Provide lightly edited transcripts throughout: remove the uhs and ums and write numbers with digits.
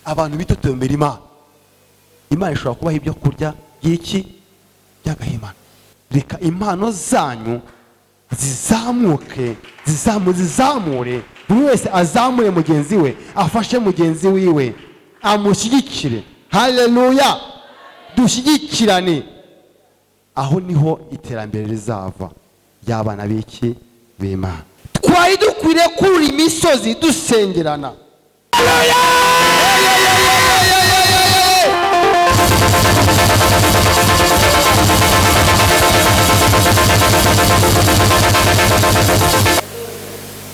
abantu bitotombera Imana ishobora kubaha ibyo kurya by'iki by'agahimano. Reka impano zanyu zizamuke, zizamure, buri wese azamure mugenzi we, afashe mugenzi wiwe, amushyigikire. Haleluya! Dushyigikirane, aho niho iterambere rizava ry'abana b'iki b'Imana. Twari dukwiriye kurira imisozi dusengerana.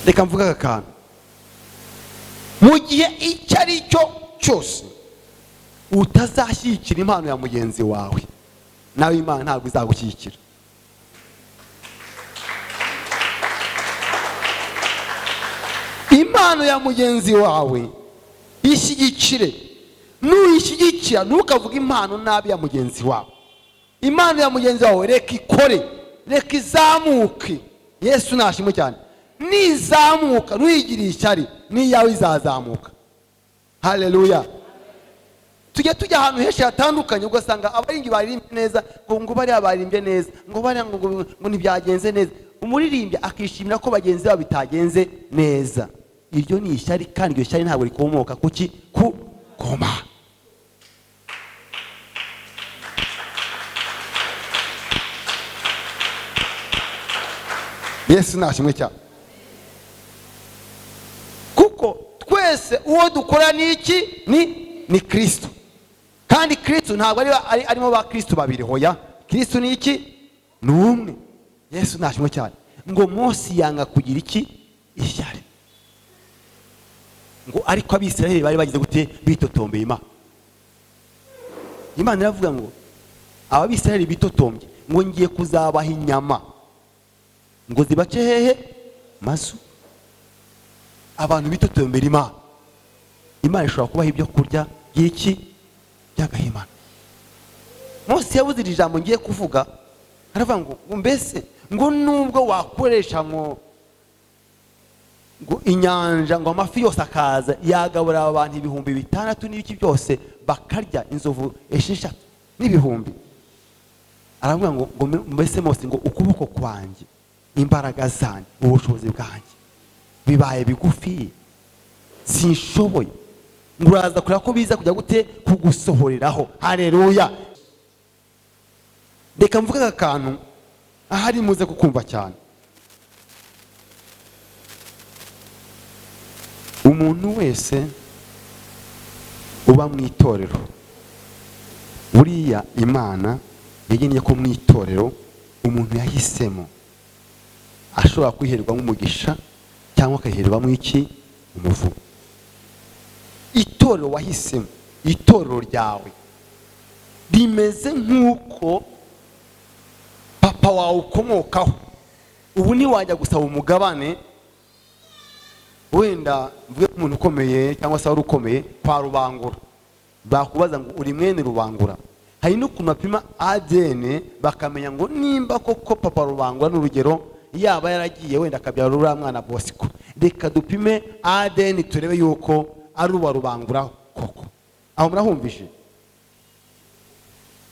Reka mvuga akantu, mu gihe icyo ari cyo cyose utazashyigikira impano ya mugenzi wawe, nawe Imana ntabwo izagushyigikira. Impano ya mugenzi wawe ishyigikire. Nuyishyigikira ntukavuge impano nabi ya mugenzi wawe. Impano ya mugenzi wawe reka ikore, reka izamuke. Yesu nashimwe cyane. Nizamuka nuyigiriye ishyari, n'iyawe izazamuka. Haleluya! Tujya ahantu henshi hatandukanye, ugasanga abaringi baririmbye neza, ngo bariya baririmbye neza, ngo bariya ngo ntibyagenze neza. Umuririmbyi akishimira ko bagenzi babo bitagenze neza. Iryo ni ishyari, kandi iryo shyari ntabwo rikomoka kuki? Ku Mana. Yesu nashimwe cyane. Kuko twese uwo dukora niki ni Kristo. Kandi Kristo ntabwo arimo ba Kristo babiri, hoya. Kristo ni iki? Ni umwe. Yesu nashimwe cyane. Ngo Mose yanga kugira iki? Ishyari. Ngo ariko Abisirayeli bari bagize gute? Bitotombeye Imana. Imana iravuga ngo Abisirayeli bitotombye, ngo ngiye kuzabaha inyama, ngo zibace hehe? Mazu. Abantu bitotombera Imana ishobora kubaha ibyo kurya by'iki by'agahimano. Mose yabuze iri jambo ngiye kuvuga, aravuga ngo mbese ngo nubwo wakoresha ngo inyanja, ngo amafi yose akaza yagabura abantu 6,000 n'ibiki byose bakarya inzovu 6 n'ibihumbi. Aravuga ngo mbese Mose ngo ukuboko kwanjye, imbaraga zanjye, ubushobozi bwanjye bibaye bigufi, sinshoboye. Ngo uraza kureba ko biza kujya gute? Kugusohoreraho. Haleluya! Reka mvuga akantu ahari muze kukumva cyane. Umuntu wese uba mu itorero, buriya Imana yagennye ko mu itorero umuntu yahisemo ashobora kwiherwamo umugisha cyangwa akaherwamo iki? Umuvumo. Itorero wahisemo, itorero ryawe rimeze nk'uko papa wawe ukomokaho. Ubu ntiwajya gusaba umugabane, wenda mvuge umuntu ukomeye cyangwa se wari ukomeye kwa Rubangura, bakubaza ngo uri mwene Rubangura. Hari n'ukuntu bapima ADN bakamenya ngo nimba koko papa Rubangura n'urugero yaba yaragiye wenda akabyara uriya mwana Bosco, reka dupime ADN turebe yuko ari uwa Rubangura koko. Aho murahumvise?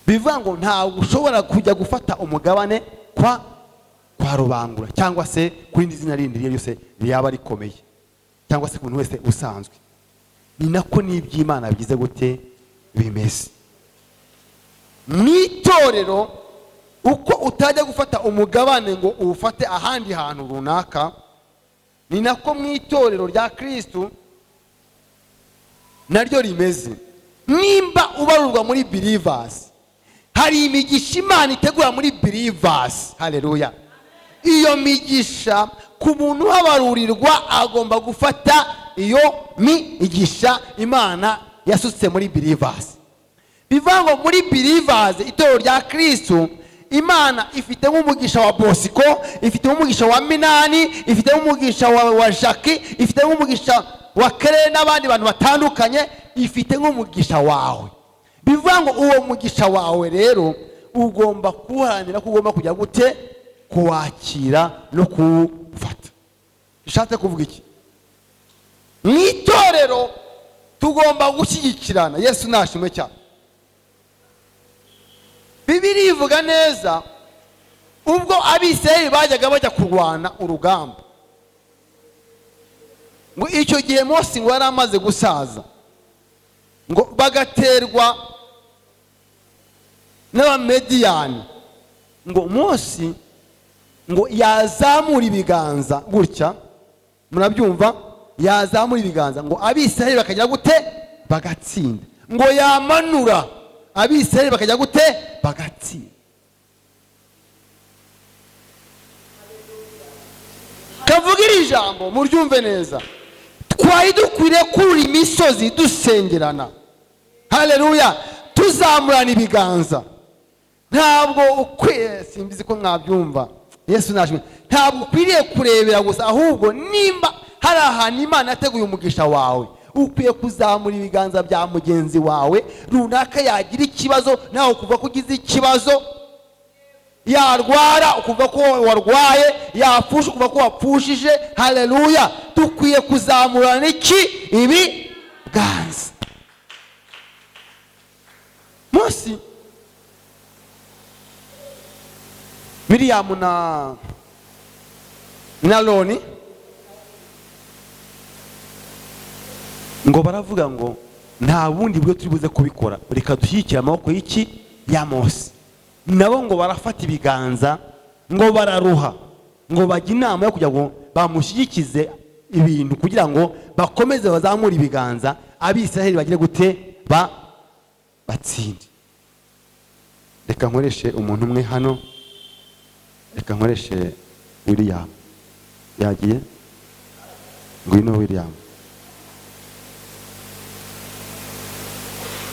Bivuga ngo ntabwo ushobora kujya gufata umugabane kwa Rubangura cyangwa se kuri indi zina rindi ryose ryaba rikomeye, cyangwa se umuntu wese usanzwe. Ni nako n'iby'Imana bigize gute? Bimeze. Mwitorero uko utajya gufata umugabane ngo ufate ahandi hantu runaka, ni nako mwitorero rya Kristo naryo rimeze. Nimba ubarurwa muri believers, hari imigisha Imana itegura muri believers. Haleluya! Iyo migisha ku muntu habarurirwa agomba gufata iyo migisha Imana yasutse muri believers. Bivango muri believers, itorero rya Kristo, Imana ifite nk'umugisha wa Bosco, ifite nk'umugisha wa Minani, ifite nk'umugisha wa Jacques, ifite nk'umugisha wa Kere n'abandi bantu batandukanye, ifite nk'umugisha wawe. Bivango uwo mugisha wawe rero ugomba kuharanira, kugomba kujya gute? Kuwakira no kuwufata. Bishatse kuvuga iki? Mwitorero tugomba gushyigikirana. Yesu nashimwe cyane. Bibiliya ivuga neza ubwo Abisirayeli bajyaga bajya kurwana urugamba, ngo icyo gihe Mose ngo yari amaze gusaza, ngo bagaterwa n'Abamediyani, ngo Mose ngo yazamura ibiganza gutya, murabyumva, yazamura ibiganza ngo Abisirayeli bakagira gute? Bagatsinda. Ngo yamanura Abisirayeli bakagira gute? Bagatsinda. Kavugira ijambo muryumve neza. Twari dukwiriye kuri imisozi dusengerana, haleluya, tuzamurana ibiganza. Ntabwo ukwiye, simbizi ko mwabyumva, Yesu nashimwe, ntabwo ukwiriye kurebera gusa, ahubwo nimba hari ahantu Imana yateguye umugisha wawe, ukwiye kuzamura ibiganza bya mugenzi wawe runaka yagira ikibazo, nawe ukuva ko ugize ikibazo, yarwara ukuva ko warwaye, yapfusha ukuva ko wapfushije, haleluya. Dukwiye kuzamurana iki? Ibiganza. Mose, Miriyamu na Aroni ngo baravuga ngo nta bundi bwo turi buze kubikora, reka dushyigikire amaboko y'iki? Ya Mose. Nabo ngo barafata ibiganza, ngo bararuha, ngo bajya inama yo kugira ngo bamushyigikize ibintu kugira ngo bakomeze bazamure ibiganza, Abisirayeli bagire gute? Batsinde. Reka nkoreshe umuntu umwe hano, reka nkoreshe William. Yagiye? Ngwino William.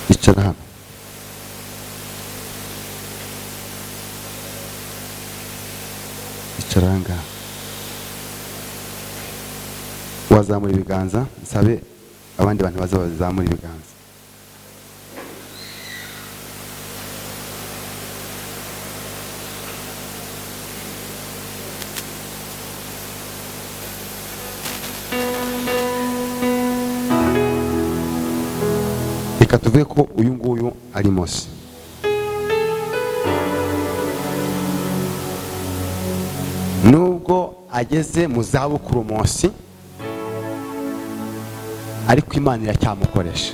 Icara hano. Icara ngaha. Wazamura ibiganza, nsabe abandi bantu bazamura ibiganza. Reka tuvuge ko uyu nguyu ari Mose. Nubwo ageze mu zabukuru Mose, ariko Imana iracyamukoresha,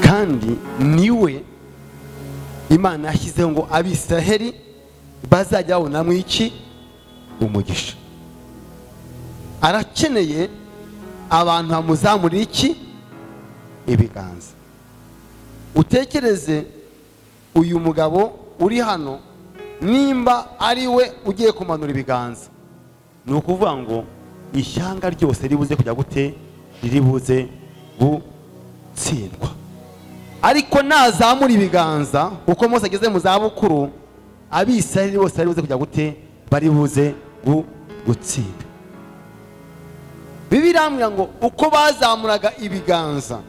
kandi niwe Imana yashyizeho ngo Abisirayeli bazajya babonamo iki? Umugisha. Arakeneye abantu bamuzamurira iki? Ibiganza. Utekereze uyu mugabo uri hano, nimba ari we ugiye kumanura ibiganza, ni ukuvuga ngo ishyanga ryose ribuze kujya gute? Riribuze gutsindwa. Ariko nazamura ibiganza, uko Mose ageze mu zabukuru, Abisirayeli bose baribuze kujya gute? Baribuze gutsinda. Bibiliya irambwira ngo uko bazamuraga ibiganza,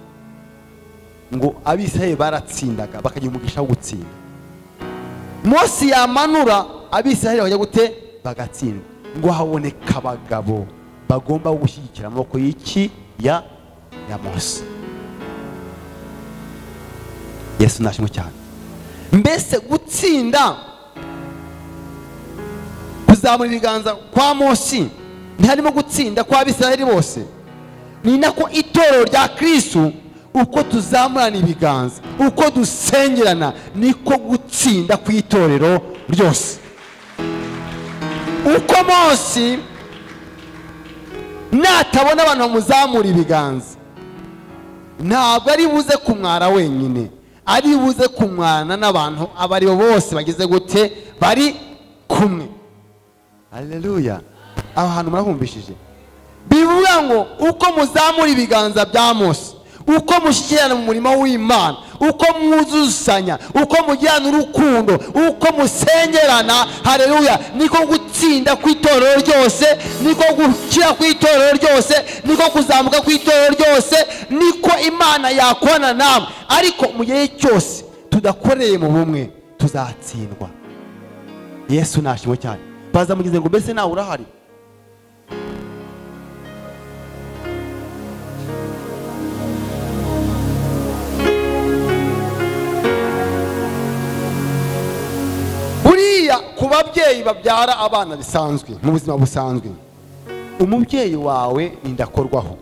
ngo Abisirayeli baratsindaga, bakagira umugisha wo gutsinda. Mose yamanura, Abisirayeli bajya gute? Bagatsinda. Ngo haboneka abagabo bagomba gushyigikira amaboko y'iki? Ya Mose. Yesu nashimwe cyane. Mbese gutsinda, kuzamura ibiganza kwa Mose ntiharimo gutsinda kwa Abisirayeli bose. Ni nako itorero rya Kristo, uko tuzamurana ibiganza, uko dusengerana, niko gutsinda ku itorero ryose. Uko Mose natabona abantu bamuzamura ibiganza, ntabwo ari buze kumwara wenyine, ari buze kumwana n'abantu abari bose bageze gute? Bari kumwe. Haleluya. Aho hantu murahumbishije. Bivuga ngo uko muzamura ibiganza bya Mose, uko mushyikirana mu murimo w'Imana, uko mwuzuzanya, uko mugirana urukundo, uko musengerana, haleluya, niko gutsinda ku itorero ryose, niko gukira ku itorero ryose, niko kuzamuka ku itorero ryose, niko Imana yakwana namwe. Ariko mu gihe cyose tudakoreye mu bumwe, tuzatsindwa. Yesu nashimwe cyane. Bazamugize ngo mbese nawe urahari? ku babyeyi babyara abana bisanzwe mu buzima busanzwe, umubyeyi wawe nindakorwaho.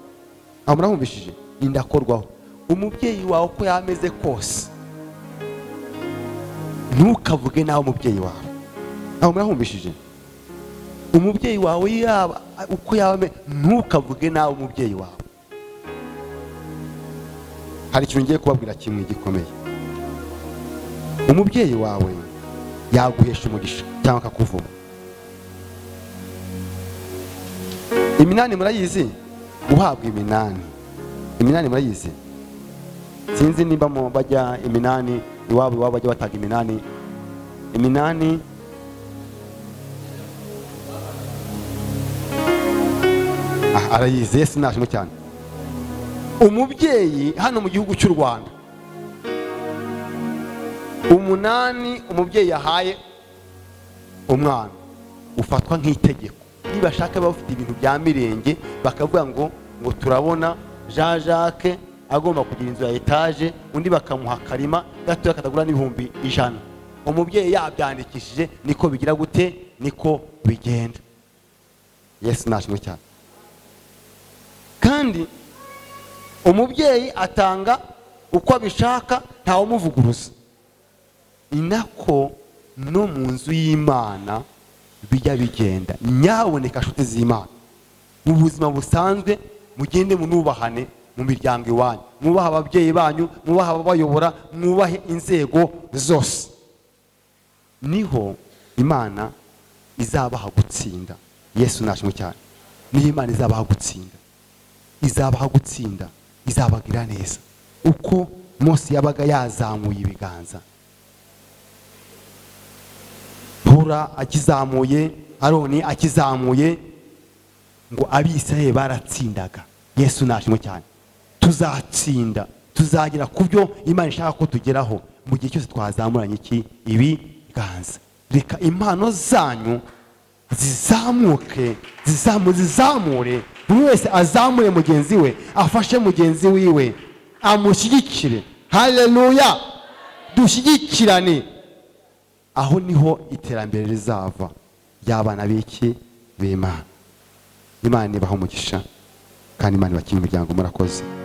aho murahumvishije? Nindakorwaho. Umubyeyi wawe uko yameze kose ntukavuge nawe umubyeyi wawe. aho murahumvishije? Umubyeyi wawe yaba uko yaba ntukavuge nawe umubyeyi wawe. Hari ikintu ngiye kubabwira kimwe gikomeye. Umubyeyi wawe yaguhesha umugisha cyangwa akakuvuma. Iminani murayizi? Guhabwa iminani. Iminani murayizi? Sinzi nimba mu bajya iminani iwabo bajya bataga iminani. Iminani arayizi. Yesu nashimwe cyane. Umubyeyi hano mu gihugu cy'u Rwanda, umunani umubyeyi yahaye umwana ufatwa nk'itegeko. Niba bashaka bafite ibintu bya mirenge bakavuga ngo turabona Jean Jacques agomba kugira inzu ya etaje, undi bakamuha karima gato katagura n'ibihumbi 100. Umubyeyi yabyandikishije niko bigira gute, niko bigenda. Yesu nashimwe cyane. Kandi umubyeyi atanga uko abishaka, ntawe umuvuguruza. Inako no mu nzu y'Imana bijya bigenda. Nyaboneka nshuti z'Imana, mu buzima busanzwe mugende munubahane mu miryango iwanyu, mwubaha ababyeyi banyu, mwubaha ababayobora, mwubahe inzego zose. Niho Imana izabaha gutsinda. Yesu nashimwe cyane. Niho Imana izabaha gutsinda. Izabaha gutsinda, izabagira neza. Uko Mose yabaga yazamuye ibiganza, Hura akizamuye, Aroni akizamuye, ngo Abisirayeli baratsindaga. Yesu nashimwe cyane. Tuzatsinda, tuzagera ku byo Imana ishaka ko tugeraho mu gihe cyose twazamuranye ibiganza. Reka impano zanyu zizamuke, zizamure, buri wese azamure mugenzi we, afashe mugenzi wiwe, amushyigikire. Haleluya! Dushyigikirane. Aho niho iterambere rizava ry'abana b'Imana. Imana ibaha umugisha kandi Imana ibakire imiryango. Murakoze.